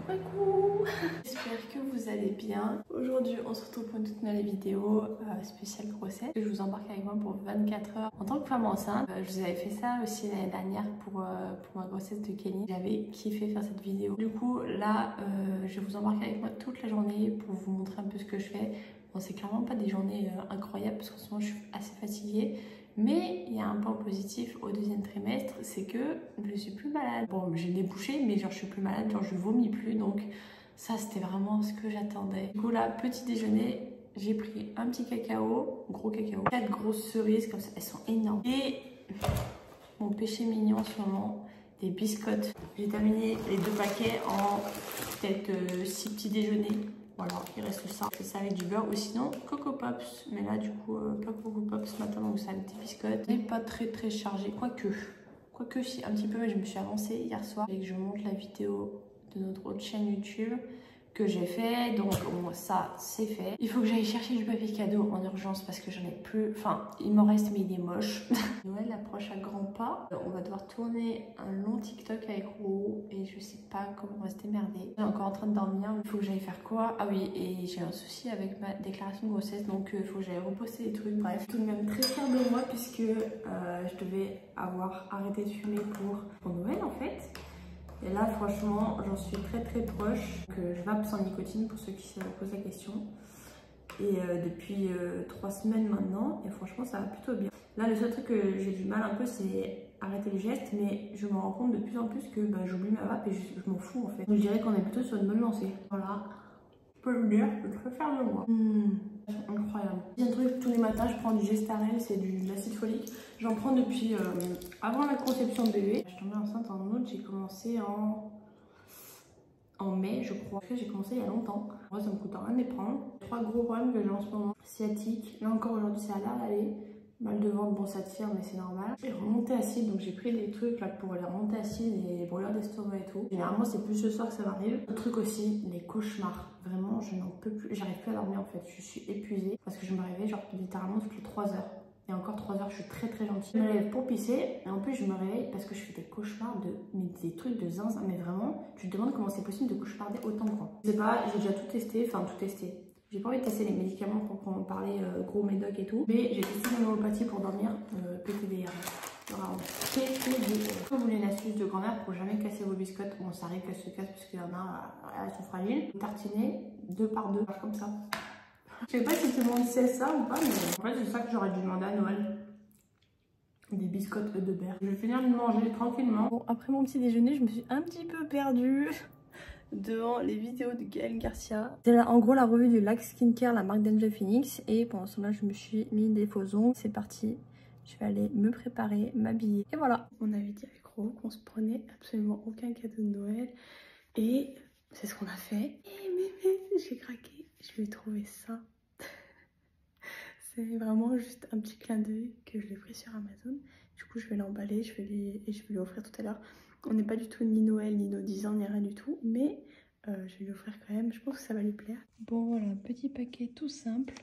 Coucou. J'espère que vous allez bien. Aujourd'hui on se retrouve pour une toute nouvelle vidéo spéciale grossesse. Je vous embarque avec moi pour 24 heures en tant que femme enceinte. Je vous avais fait ça aussi l'année dernière pour ma grossesse de Kelly. J'avais kiffé faire cette vidéo. Du coup là je vous embarque avec moi toute la journée pour vous montrer un peu ce que je fais. Bon, c'est clairement pas des journées incroyables parce qu'en ce moment je suis assez fatiguée. Mais il y a un point positif au deuxième trimestre, c'est que je suis plus malade. Bon, j'ai des bouchées, mais genre je suis plus malade, genre je vomis plus, donc ça c'était vraiment ce que j'attendais. Du coup là, petit déjeuner, j'ai pris un petit cacao, gros cacao, 4 grosses cerises comme ça, elles sont énormes. Et mon péché mignon en ce moment, des biscottes. J'ai terminé les 2 paquets en peut-être 6 petits déjeuners. Voilà, il reste ça. Je fais ça avec du beurre ou sinon Coco Pops. Mais là, du coup, pas Coco Pops ce matin, donc ça avec des biscottes. Mais pas très chargé, quoique si, un petit peu, mais je me suis avancée hier soir. Et que je monte la vidéo de notre autre chaîne YouTube que j'ai fait, donc bon, ça c'est fait. Il faut que j'aille chercher du papier cadeau en urgence parce que j'en ai plus, enfin il m'en reste mais il est moche. Noël approche à grands pas, on va devoir tourner un long TikTok avec Ro et je sais pas comment on va se démerder. Je suis encore en train de dormir, il faut que j'aille faire quoi? Ah oui, et j'ai un souci avec ma déclaration de grossesse, donc il faut que j'aille reposter des trucs, bref. Tout de même très fière de moi puisque je devais avoir arrêté de fumer pour Noël en fait. Et là, franchement, j'en suis très proche. Je vape sans nicotine pour ceux qui se posent la question. Et depuis 3 semaines maintenant, et franchement, ça va plutôt bien. Là, le seul truc que j'ai du mal un peu, c'est arrêter les gestes, mais je me rends compte de plus en plus que j'oublie ma vape et je m'en fous en fait. Donc, je dirais qu'on est plutôt sur une bonne lancée. Voilà. Je peux le dire, je suis très fière de moi. Incroyable. Il y a un truc, tous les matins, je prends du Gestarel, c'est de l'acide folique. J'en prends depuis avant la conception de bébé. Je suis tombée enceinte en août, j'ai commencé en mai, je crois. J'ai commencé il y a longtemps. Moi, ça me coûte rien de les prendre. 3 gros problèmes que j'ai en ce moment. Sciatique. Là encore, aujourd'hui, ça a l'air d'aller. Mal de ventre, bon, ça tire, mais c'est normal. Et remontée acide, donc j'ai pris des trucs là pour les remontées acides et les brûleurs d'estomac et tout. Généralement, c'est plus ce soir que ça m'arrive. Le truc aussi, les cauchemars. Vraiment, je n'en peux plus. J'arrive plus à dormir en fait. Je suis épuisée parce que je me réveille genre littéralement toutes les 3 heures. Et encore 3 heures, je suis très gentille. Je me lève pour pisser et en plus, je me réveille parce que je fais des cauchemars des trucs de zinzin. Mais vraiment, tu te demandes comment c'est possible de cauchemarder autant quoi. Je sais pas, j'ai déjà tout testé, enfin tout testé. J'ai pas envie de tester les médicaments pour en parler gros médoc et tout. Mais j'ai testé l'homéopathie pour dormir, PTDR. Vraiment, PTDR. Si vous voulez une astuce de grand-mère pour jamais casser vos biscottes, bon ça arrive qu'elles se cassent parce qu'il y en a, elles sont fragiles. Tartiner 2 par 2, comme ça. Je sais pas si tout le monde sait ça ou pas, mais en fait c'est ça que j'aurais dû demander à Noël. Des biscottes de beurre. Je vais finir de manger tranquillement. Bon, après mon petit déjeuner, je me suis un petit peu perdue devant les vidéos de Gaël Garcia. C'est là en gros la revue du Lac Skincare, la marque d'Angel Phoenix. Et pendant ce temps-là, je me suis mis des faux ongles. C'est parti. Je vais aller me préparer, m'habiller. Et voilà. On avait dit avec Ro qu'on se prenait absolument aucun cadeau de Noël. Et c'est ce qu'on a fait. Et mais j'ai craqué. Je lui ai trouvé ça. C'est vraiment juste un petit clin d'œil que je l'ai pris sur Amazon. Du coup, je vais l'emballer, je vais lui offrir tout à l'heure. On n'est pas du tout ni Noël, ni nos 10 ans, ni rien du tout. Mais je vais lui offrir quand même. Je pense que ça va lui plaire. Bon, voilà, un petit paquet tout simple.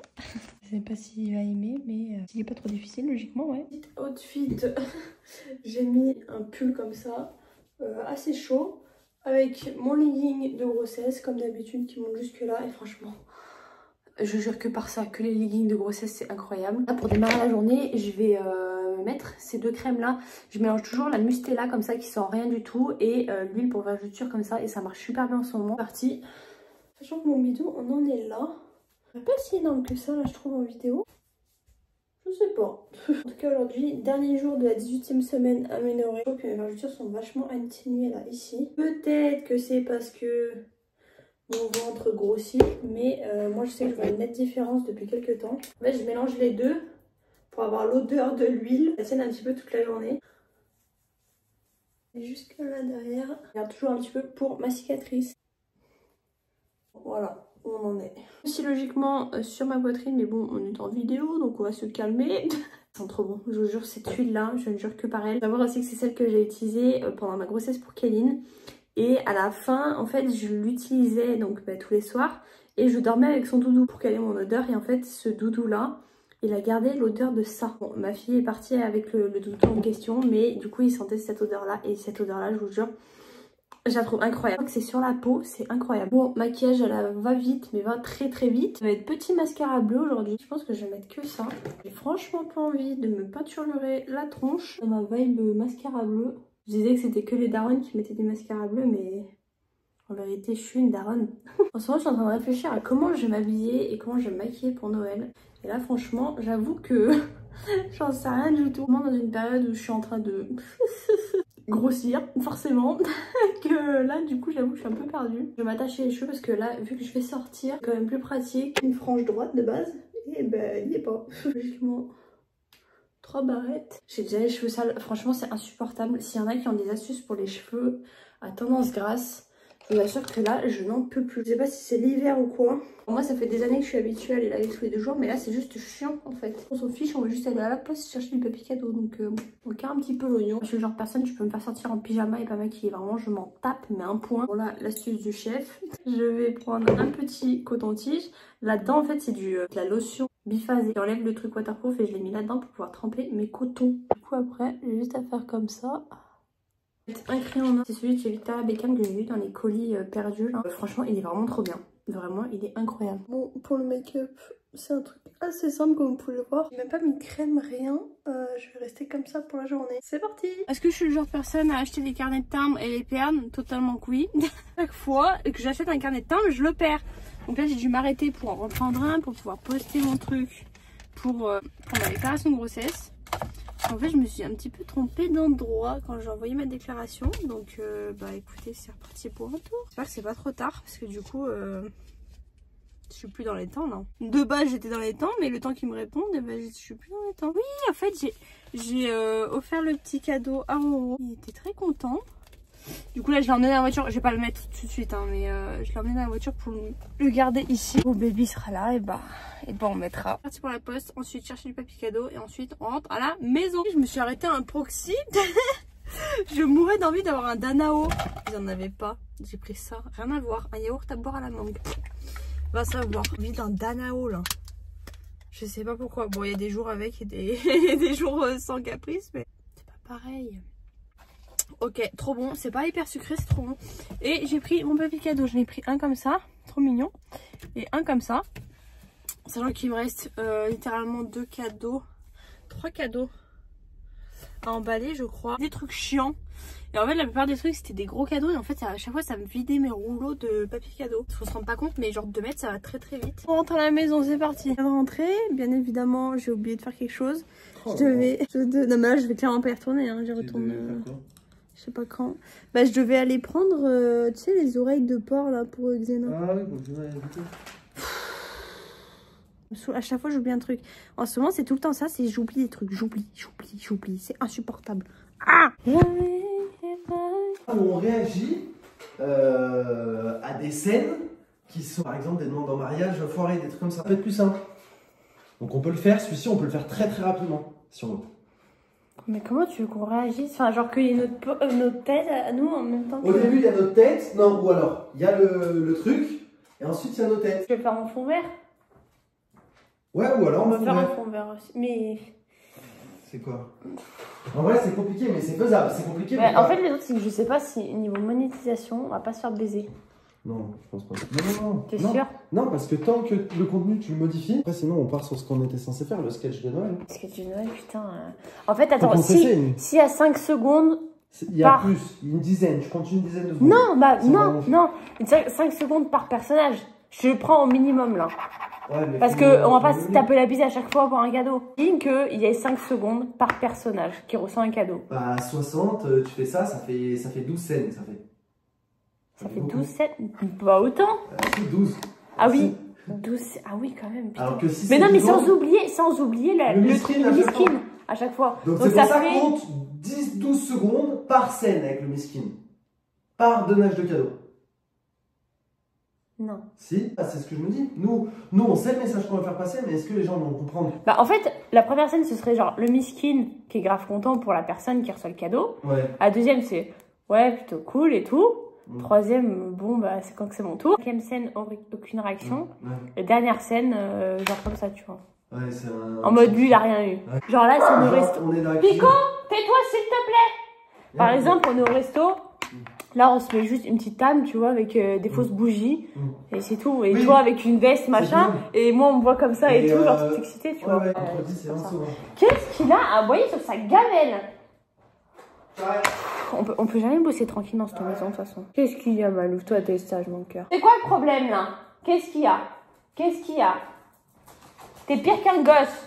Je sais pas s'il va aimer, mais s'il n'est pas trop difficile, logiquement, ouais. Petit outfit. J'ai mis un pull comme ça, assez chaud, avec mon legging de grossesse, comme d'habitude, qui monte jusque là. Et franchement... je jure que par ça, que les leggings de grossesse, c'est incroyable. Là, pour démarrer la journée, je vais mettre ces 2 crèmes là. Je mélange toujours la Mustela comme ça qui sent rien du tout et l'huile pour vergeture comme ça. Et ça marche super bien en ce moment. Parti. Sachant que mon bidon, on en est là. Pas si énorme que ça, là, je trouve en vidéo. Je sais pas. En tout cas, aujourd'hui, dernier jour de la 18e semaine améliorée. Je trouve que mes vergetures sont vachement atténuées là, ici. Peut-être que c'est parce que... mon ventre grossit, mais moi je sais que je vois une nette différence depuis quelques temps. En fait, je mélange les deux pour avoir l'odeur de l'huile. Ça tienne un petit peu toute la journée. Et jusque là derrière, je regarde toujours un petit peu pour ma cicatrice. Voilà où on en est. Aussi logiquement sur ma poitrine, mais bon, on est en vidéo donc on va se calmer. Ça sent trop bon, je vous jure, cette huile là, je ne jure que par elle. Savoir aussi que c'est celle que j'ai utilisée pendant ma grossesse pour Kéline. Et à la fin, en fait, je l'utilisais donc tous les soirs et je dormais avec son doudou pour caler mon odeur. Et en fait, ce doudou-là, il a gardé l'odeur de ça. Bon, ma fille est partie avec le doudou en question, mais du coup, il sentait cette odeur-là. Et cette odeur-là, je vous jure, Je la trouve incroyable. Je crois que c'est sur la peau, c'est incroyable. Bon, maquillage, elle va vite, mais va très très vite. Ça va être petit mascara bleu aujourd'hui. Je pense que je vais mettre que ça. J'ai franchement pas envie de me peinturer la tronche. Dans ma vibe mascara bleu. Je disais que c'était que les darons qui mettaient des mascaras bleus, mais en vérité, je suis une daronne. En ce moment, je suis en train de réfléchir à comment je vais m'habiller et comment je vais me maquiller pour Noël. Et là, franchement, j'avoue que j'en sais rien du tout. Dans une période où je suis en train de grossir, forcément, que là, du coup, j'avoue que je suis un peu perdue. Je vais m'attacher les cheveux parce que là, vu que je vais sortir, c'est quand même plus pratique. Une frange droite de base, et ben, il n'y est pas. Logiquement, 3 barrettes. J'ai déjà les cheveux sales. Franchement, c'est insupportable. S'il y en a qui ont des astuces pour les cheveux à tendance grasse, je vous assure que là, je n'en peux plus. Je sais pas si c'est l'hiver ou quoi. Moi, ça fait des années que je suis habituée à aller laver tous les 2 jours, mais là, c'est juste chiant en fait. On s'en fiche, on va juste aller à la poste chercher du papier cadeau. Donc, on carre un petit peu l'oignon. Je suis le genre de personne, tu peux me faire sortir en pyjama et pas maquillée. Vraiment, je m'en tape, mais un point. Bon, là, l'astuce du chef. Je vais prendre un petit coton-tige. Là-dedans, en fait, c'est de la lotion biphasée. J'enlève le truc waterproof et je l'ai mis là-dedans pour pouvoir tremper mes cotons. Du coup, après, j'ai juste à faire comme ça. Un crayon en main, c'est celui de chez Victoria Beckham que j'ai vu dans les colis perdus là. Franchement, il est vraiment trop bien. Vraiment, il est incroyable. Bon, pour le make-up, c'est un truc assez simple comme vous pouvez le voir. J'ai même pas mis de crème, rien. Je vais rester comme ça pour la journée. C'est parti! Est-ce que je suis le genre de personne à acheter des carnets de timbres et les perdre? Totalement que oui. Chaque fois que j'achète un carnet de timbres, je le perds. Donc là, j'ai dû m'arrêter pour en reprendre un, pour pouvoir poster mon truc pour ma déclaration de grossesse. En fait, je me suis un petit peu trompée d'endroit quand j'ai envoyé ma déclaration. Donc, bah écoutez, c'est reparti pour un tour. J'espère que c'est pas trop tard parce que du coup, je suis plus dans les temps, non. De base, j'étais dans les temps, mais le temps qu'ils me répondent, eh ben, je suis plus dans les temps. Oui, en fait, j'ai offert le petit cadeau à Roro. Il était très content. Du coup, là, je l'ai emmené dans la voiture. Je vais pas le mettre tout de suite, hein, mais je l'ai emmené dans la voiture pour le garder ici. Mon bébé sera là, et bah on le mettra. Parti pour la poste, ensuite chercher du papier cadeau, et ensuite on rentre à la maison. Je me suis arrêtée à un proxy. Je mourais d'envie d'avoir un Danao. Ils en avaient pas. J'ai pris ça. Rien à voir. Un yaourt à boire à la mangue. Va savoir. Envie d'un Danao, là. Je sais pas pourquoi. Bon, il y a des jours avec et des jours sans caprice, mais c'est pas pareil. Ok, trop bon, c'est pas hyper sucré, c'est trop bon. Et j'ai pris mon papier cadeau, j'en ai pris un comme ça, trop mignon. Et un comme ça. Sachant qu'il me reste littéralement 2 cadeaux, 3 cadeaux à emballer, je crois. Des trucs chiants. Et en fait, la plupart des trucs, c'était des gros cadeaux. Et en fait, à chaque fois, ça me vidait mes rouleaux de papier cadeau. Faut se rendre pas compte, mais genre 2 mètres, ça va très très vite. On rentre à la maison, c'est parti. Je viens de rentrer, bien évidemment, j'ai oublié de faire quelque chose. Non, mais là, je vais clairement pas y retourner, hein. J'y retourne... Je sais pas quand. Bah, je devais aller prendre, tu sais, les oreilles de porc là pour Xena. Ah oui, pour Xena, à chaque fois, j'oublie un truc. En ce moment, c'est tout le temps ça, c'est j'oublie des trucs. J'oublie. C'est insupportable. Ah! On réagit à des scènes qui sont, par exemple, des demandes en mariage foirées, des trucs comme ça. Ça peut être plus simple. Donc, on peut le faire. Celui-ci, on peut le faire très très rapidement, si on veut. Mais comment tu veux qu'on réagisse? Enfin, genre qu'il y ait notre tête à nous en même temps. Au début, il y a notre tête. Non, ou alors, il y a le truc. Et ensuite, il y a nos têtes. Je vais faire en fond vert. Ouais, ou alors même. Je vais faire en fond vert aussi. Mais. C'est quoi? En vrai, c'est compliqué, mais c'est faisable. C'est compliqué. Mais en fait, le truc, c'est que je sais pas si, niveau monétisation, on va pas se faire baiser. Non, je pense pas. Non. T'es sûr? Non, parce que tant que le contenu, tu le modifies. Après, sinon, on part sur ce qu'on était censé faire, le sketch de Noël. Le sketch de Noël, putain. En fait, attends, si y a 5 secondes. Il y a plus, une dizaine. Je compte une dizaine de secondes. Non, bah, non. 5 secondes par personnage. Je le prends au minimum, là. Ouais, mais parce qu'on va pas se taper la bise à chaque fois pour un cadeau. Imagine qu'il y ait 5 secondes par personnage qui reçoit un cadeau. Bah, 60, tu fais ça, ça fait 12 scènes, ça fait. Ça fait 12 scènes? Pas autant. C'est 12. Ah oui, 12, ah oui, quand même. Putain. Alors que si mais non, mais sans oublier le truc de miskin à chaque fois. Donc c'est pour ça qu'on compte 10-12 secondes par scène avec le miskin. Par donnage de cadeau. Non. Si, c'est ce que je me dis. Nous, on sait le message qu'on va faire passer, mais est-ce que les gens vont comprendre? Bah, en fait, la première scène, ce serait genre le miskin qui est grave content pour la personne qui reçoit le cadeau. Ouais. La deuxième, c'est ouais, plutôt cool et tout. Troisième, bon, bah, c'est quand que c'est mon tour. Cinquième scène, aucune réaction. Et dernière scène, genre comme ça, tu vois. Ouais, c'est un... En mode, lui, il a rien eu. Ouais. Genre là, c'est au resto. Pico, tais-toi, s'il te plaît. Par exemple, on est au resto. Là, on se met juste une petite table, tu vois, avec des fausses bougies. Et c'est tout. Et toi, avec une veste, machin. Et moi, on me voit comme ça et tout, genre, t'es excité, tu vois. Ouais, c'est un saut. Qu'est-ce qu'il a aboyé sur sa gamelle? On peut jamais bosser tranquille dans cette maison, de toute façon. Qu'est-ce qu'il y a, Malou? Toi, t'es sage, mon cœur. C'est quoi le problème, là? Qu'est-ce qu'il y a? Qu'est-ce qu'il y a? T'es pire qu'un gosse.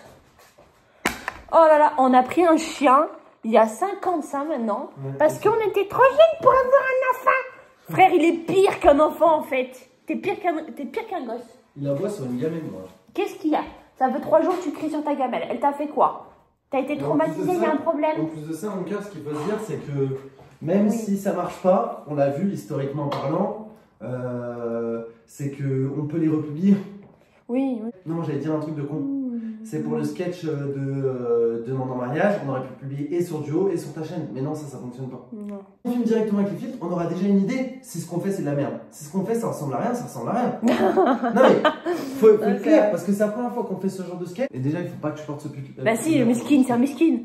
Oh là là, on a pris un chien. Il y a 5 ans de ça maintenant, parce qu'on était trop jeunes pour avoir un enfant. Frère, il est pire qu'un enfant en fait. T'es pire qu'un gosse. Il aboie sur une gamelle, moi. Qu'est-ce qu'il y a? Ça fait 3 jours que tu cries sur ta gamelle. Elle t'a fait quoi? T'as été traumatisé, il y a un problème? En plus de ça, mon cœur, ce qu'il faut se dire, c'est que même si ça marche pas, on l'a vu historiquement parlant, c'est qu'on peut les republier. Oui. Non, j'allais dire un truc de con. C'est pour le sketch de Demande en mariage, on aurait pu publier et sur Duo et sur ta chaîne. Mais non, ça fonctionne pas. Non. On filme directement avec les filtres, on aura déjà une idée si ce qu'on fait c'est de la merde. Si ce qu'on fait ça ressemble à rien, ça ressemble à rien. Non mais, faut être clair, parce que c'est la première fois qu'on fait ce genre de sketch. Et déjà, il faut pas que tu portes ce pull. Bah si, le miskin, c'est un miskin.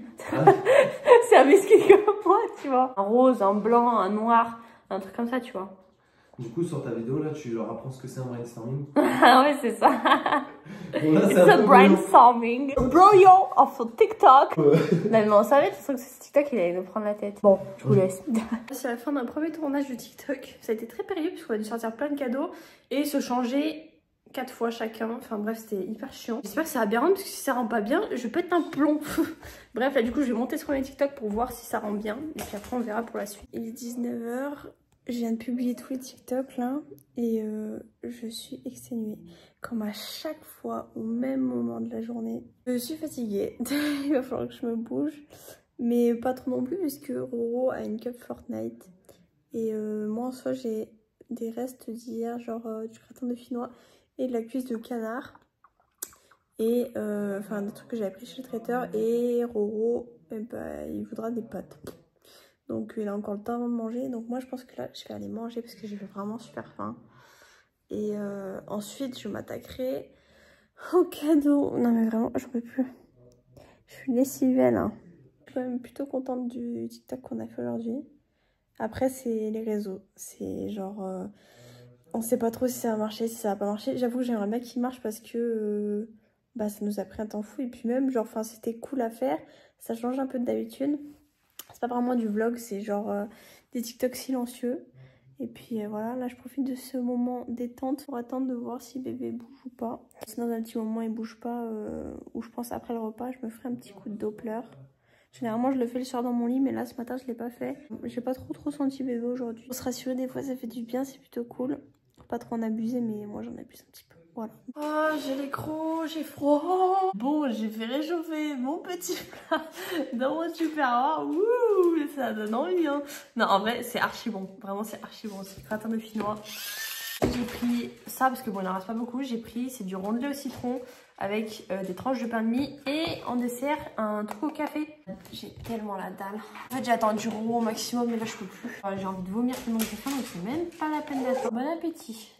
C'est un miskin comme moi, tu vois. Un rose, un blanc, un noir, un truc comme ça, tu vois. Du coup, sur ta vidéo, là, tu leur apprends ce que c'est un brainstorming. Ah ouais, c'est ça. Bon, là, c'est un brainstorming. Brilliant of TikTok. Non, mais on savait de toute façon que ce TikTok, il allait nous prendre la tête. Bon, je vous laisse. C'est la fin d'un premier tournage de TikTok. Ça a été très périlleux parce qu'on a dû sortir plein de cadeaux et se changer 4 fois chacun. Enfin bref, c'était hyper chiant. J'espère que ça va bien rendre parce que si ça rend pas bien, je pète un plomb. Bref, là, du coup, je vais monter sur mes TikTok pour voir si ça rend bien. Et puis après, on verra pour la suite. Il est 19 h. Je viens de publier tous les TikTok là et je suis exténuée. Comme à chaque fois, au même moment de la journée. Je suis fatiguée. Il va falloir que je me bouge. Mais pas trop non plus puisque Roro a une cup Fortnite. Et moi en soi j'ai des restes d'hier, genre du gratin de finois et de la cuisse de canard. Et enfin des trucs que j'avais pris chez le traiteur. Et Roro, il voudra des pâtes. Donc il a encore le temps avant de manger. Donc moi je pense que là je vais aller manger parce que j'ai vraiment super faim. Et ensuite je m'attaquerai au cadeau. Non mais vraiment j'en peux plus. Je suis lessivée là. Je suis quand même plutôt contente du TikTok qu'on a fait aujourd'hui. Après c'est les réseaux. C'est genre on sait pas trop si ça va marcher, si ça va pas marcher. J'avoue que j'aimerais bien qu'il marche parce que bah ça nous a pris un temps fou. Et puis même genre enfin c'était cool à faire. Ça change un peu d'habitude. C'est pas vraiment du vlog, c'est genre des TikTok silencieux. Et puis voilà, là je profite de ce moment détente pour attendre de voir si bébé bouge ou pas. Si dans un petit moment il bouge pas, ou je pense après le repas, je me ferai un petit coup de Doppler. Généralement je le fais le soir dans mon lit, mais là ce matin je l'ai pas fait. J'ai pas trop senti bébé aujourd'hui. Pour se rassurer des fois ça fait du bien, c'est plutôt cool. Faut pas trop en abuser, mais moi j'en abuse un petit peu. Voilà. Oh, j'ai les crocs, j'ai froid. Bon, j'ai fait réchauffer mon petit plat dans mon tupperware. Ouh, ça donne envie, hein. Non, en vrai, c'est archi bon. Vraiment, c'est archi bon. C'est gratin de finois. J'ai pris ça parce que bon, il n'en reste pas beaucoup. J'ai pris, c'est du rondelet au citron avec des tranches de pain de mie et en dessert, un truc au café. J'ai tellement la dalle. En fait, j'ai attendu Roro au maximum, mais là, je peux plus. J'ai envie de vomir tellement que j'ai faim, donc c'est même pas la peine d'attendre. Bon appétit.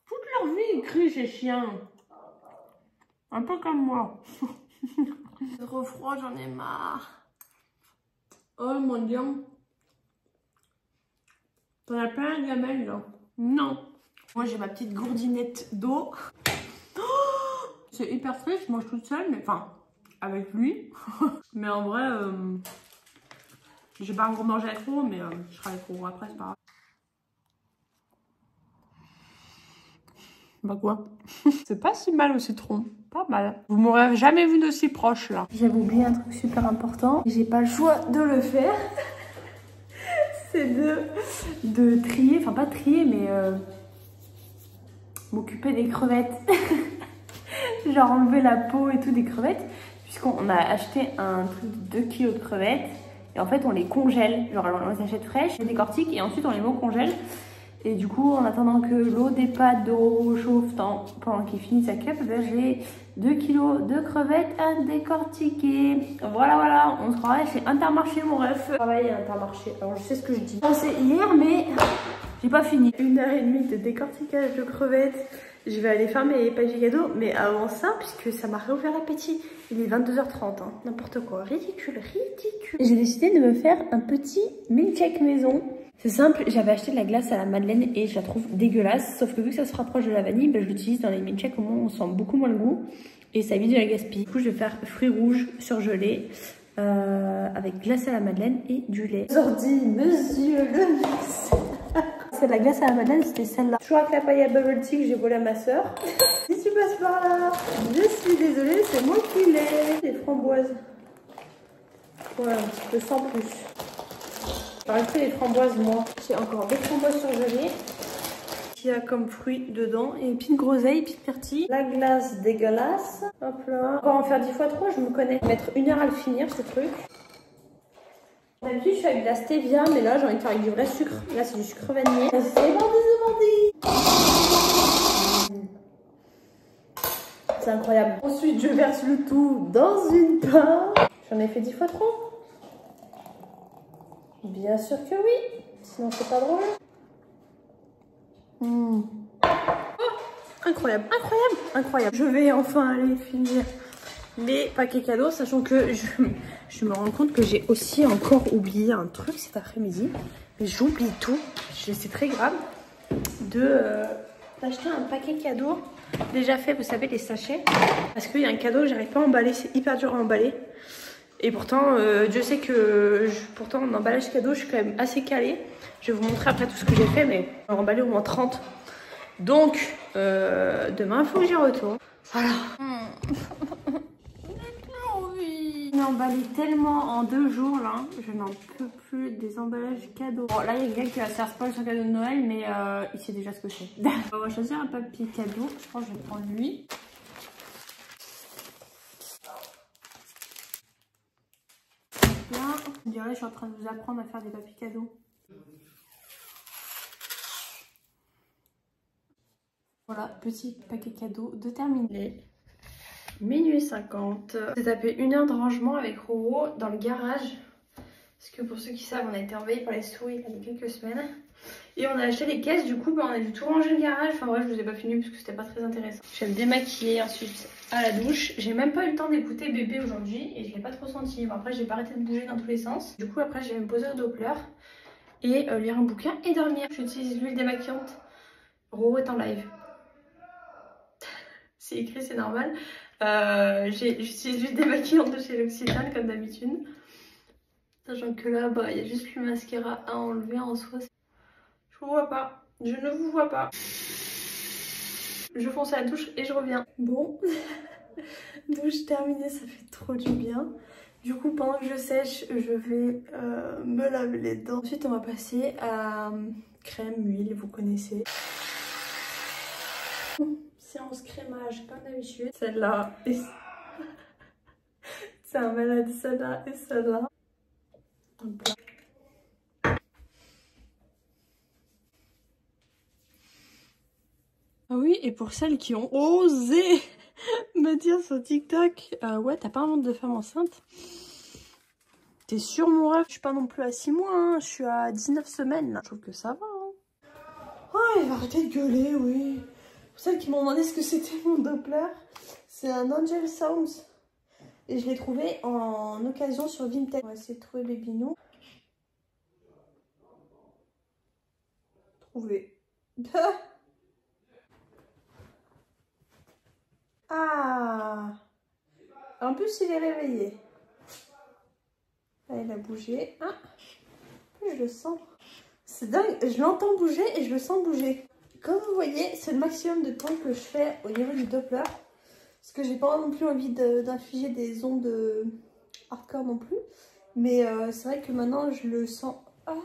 Toute leur vie, ils crient ces chiens. Un peu comme moi. C'est trop froid, j'en ai marre. Oh mon dieu. T'en as plein la gamelle là. Non. Moi j'ai ma petite gourdinette d'eau. Oh, c'est hyper frais, je mange toute seule, mais enfin, avec lui. Mais en vrai, j'ai pas encore mangé trop, mais je serai avec Roro après, c'est pas grave. Bah quoi? C'est pas si mal au citron. Pas mal. Vous m'aurez jamais vu d'aussi proche là. J'avais oublié un truc super important. J'ai pas le choix de le faire. C'est de trier. Enfin pas trier mais m'occuper des crevettes. Genre enlever la peau et tout des crevettes. Puisqu'on a acheté un truc de 2 kg de crevettes. Et en fait on les congèle. Genre on les achète fraîches, on les décortique et ensuite on les met au congèle. Et du coup, en attendant que l'eau des pâtes de Roro chauffe pendant qu'il finit sa cup, j'ai 2 kg de crevettes à décortiquer. Voilà, on se travaille chez Intermarché, mon ref. Travail à Intermarché, alors je sais ce que je dis. Je pensais hier, mais j'ai pas fini. 1 h 30 de décortiquage de crevettes. Je vais aller faire mes papiers cadeaux, mais avant ça, puisque ça m'a réouvert l'appétit. Il est 22h30, hein, n'importe quoi. Ridicule, ridicule. J'ai décidé de me faire un petit milkshake maison. C'est simple, j'avais acheté de la glace à la madeleine et je la trouve dégueulasse. Sauf que vu que ça se rapproche de la vanille, ben, je l'utilise dans les milkshakes, au moins on sent beaucoup moins le goût. Et ça évite de la gaspiller. Du coup, je vais faire fruits rouges surgelés avec glace à la madeleine et du lait. Aujourd'hui, monsieur le c'est la glace à la madeleine, c'était celle-là. Toujours avec la paille à bubble tea que j'ai volée à ma soeur. Si tu passes par là, je suis désolée, c'est moi qui l'ai. Les framboises. Voilà, un petit peu sans plus. J'aurais pris les framboises, moi. J'ai encore des framboises surgelées. Il y a comme fruits dedans. Et une petite groseille, une petite myrtille. La glace dégueulasse. Hop là. Encore en faire 10 fois 3, je me connais. Mettre 1 heure à le finir, ce truc. D'habitude, je fais avec de la stevia, mais là, j'ai envie de faire avec du vrai sucre. Là, c'est du sucre vanillé. C'est bandit. C'est incroyable. Ensuite, je verse le tout dans une pâte. J'en ai fait 10 fois trop. Bien sûr que oui. Sinon, c'est pas drôle. Oh, incroyable, incroyable, incroyable. Je vais enfin aller finir les paquets cadeaux, sachant que je me rends compte que j'ai aussi encore oublié un truc cet après-midi. J'oublie tout, c'est très grave, d'acheter un paquet cadeau déjà fait, vous savez, les sachets. Parce qu'il y a un cadeau que j'arrive pas à emballer, c'est hyper dur à emballer. Et pourtant, Dieu sait que pourtant en emballage cadeau, je suis quand même assez calée. Je vais vous montrer après tout ce que j'ai fait, mais on va emballer au moins 30. Donc, demain, il faut que j'y retourne. Voilà. J'ai emballé tellement en 2 jours là, je n'en peux plus des emballages cadeaux. Bon là il y a quelqu'un qui va se faire spoil son cadeau de Noël, mais il sait déjà ce que c'est. On va choisir un papier cadeau, je pense que je vais prendre lui. Là, on dirait que je suis en train de vous apprendre à faire des papiers cadeaux. Voilà, petit paquet cadeau de terminé. Minuit 50. J'ai tapé 1 heure de rangement avec Roro dans le garage. Parce que pour ceux qui savent, on a été envahis par les souris il y a quelques semaines. Et on a acheté les caisses, du coup, on a dû tout ranger le garage. Enfin bref, je vous ai pas fini parce que c'était pas très intéressant. Je vais me démaquiller ensuite à la douche. J'ai même pas eu le temps d'écouter bébé aujourd'hui et je l'ai pas trop senti. Bon, après, j'ai pas arrêté de bouger dans tous les sens. Du coup, après, je vais me poser au Doppler et lire un bouquin et dormir. J'utilise l'huile démaquillante. Roro est en live. C'est écrit, c'est normal. J'utilise l'huile démaquillante de chez L'Occitane comme d'habitude. Sachant que là, bah, il y a juste le mascara à enlever en soi. Je vous vois pas. Je ne vous vois pas. Je fonce à la douche et je reviens. Bon, douche terminée, ça fait trop du bien. Du coup, pendant que je sèche, je vais me laver les dents. Ensuite, on va passer à crème, huile, vous connaissez. Séance crémage comme d'habitude. Celle-là et c'est un malade, celle-là et celle-là. Ah oui, et pour celles qui ont osé me dire sur TikTok, ouais, t'as pas un ventre de femme enceinte? T'es sûr, mon rêve? Je suis pas non plus à 6 mois, hein. Je suis à 19 semaines là. Je trouve que ça va. Hein. Oh, il va arrêter de gueuler, oui. Pour celles qui m'ont demandé ce que c'était mon Doppler, c'est un Angel Sounds. Et je l'ai trouvé en occasion sur Vinted. On va essayer de trouver Babynou. Trouver. Ah! En plus, il est réveillé. Là, il a bougé. Ah! Je le sens. C'est dingue, je l'entends bouger et je le sens bouger. Comme vous voyez, c'est le maximum de temps que je fais au niveau du Doppler. Parce que j'ai pas non plus envie d'infliger des ondes hardcore non plus. Mais c'est vrai que maintenant, je le sens. Ah!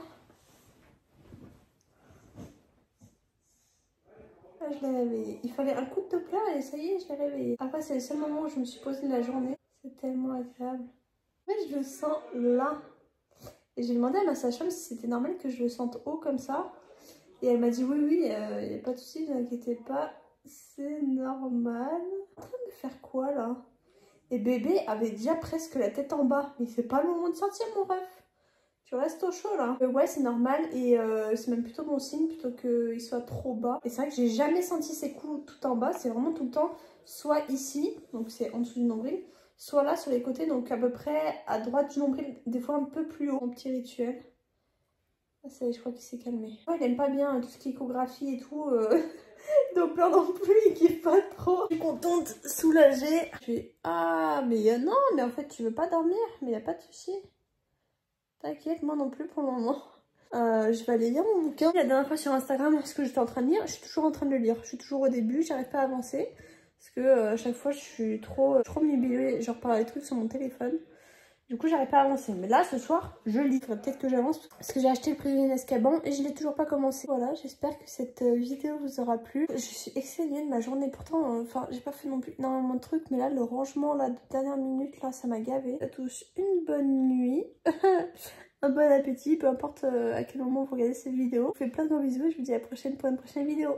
Ah, je l'ai réveillé. Il fallait un coup de Doppler et ça y est, je l'ai réveillé. Après, c'est le seul moment où je me suis posée de la journée. C'est tellement agréable. Mais je le sens là. Et j'ai demandé à ma sage-femme si c'était normal que je le sente haut comme ça. Et elle m'a dit oui, il n'y a pas de souci, ne vous inquiétez pas. C'est normal. En train de faire quoi là? Et bébé avait déjà presque la tête en bas. Mais c'est pas le moment de sortir, mon ref. Tu restes au chaud là. Ouais, c'est normal et c'est même plutôt bon signe plutôt qu'il soit trop bas. Et c'est vrai que j'ai jamais senti ces coups tout en bas. C'est vraiment tout le temps soit ici, donc c'est en dessous du nombril, soit là sur les côtés, donc à peu près à droite du nombril, des fois un peu plus haut. Mon petit rituel. Ah, ça y est, je crois qu'il s'est calmé. Ouais, il aime pas bien tout ce qui est échographie et tout. Doppler non plus, il kiffe pas trop. Je suis contente, soulagée. Je fais ah, mais non, mais en fait, tu veux pas dormir, mais y a pas de souci. T'inquiète, moi non plus pour le moment. Je vais aller lire mon bouquin. La dernière fois sur Instagram, ce que j'étais en train de lire, je suis toujours en train de le lire. Je suis toujours au début, j'arrive pas à avancer. Parce que à chaque fois, je suis trop mibillée, genre par les trucs sur mon téléphone. Du coup, j'arrive pas à avancer. Mais là, ce soir, je lis. Peut-être que j'avance parce que j'ai acheté Le Prisonnier d'Azkaban et je l'ai toujours pas commencé. Voilà, j'espère que cette vidéo vous aura plu. Je suis excédée de ma journée. Pourtant, enfin, j'ai pas fait non plus énormément de trucs. Mais là, le rangement là, de dernière minute, là, ça m'a gavé. Ça touche une bonne nuit. Un bon appétit, peu importe à quel moment vous regardez cette vidéo. Je vous fais plein de gros bisous et je vous dis à la prochaine pour une prochaine vidéo.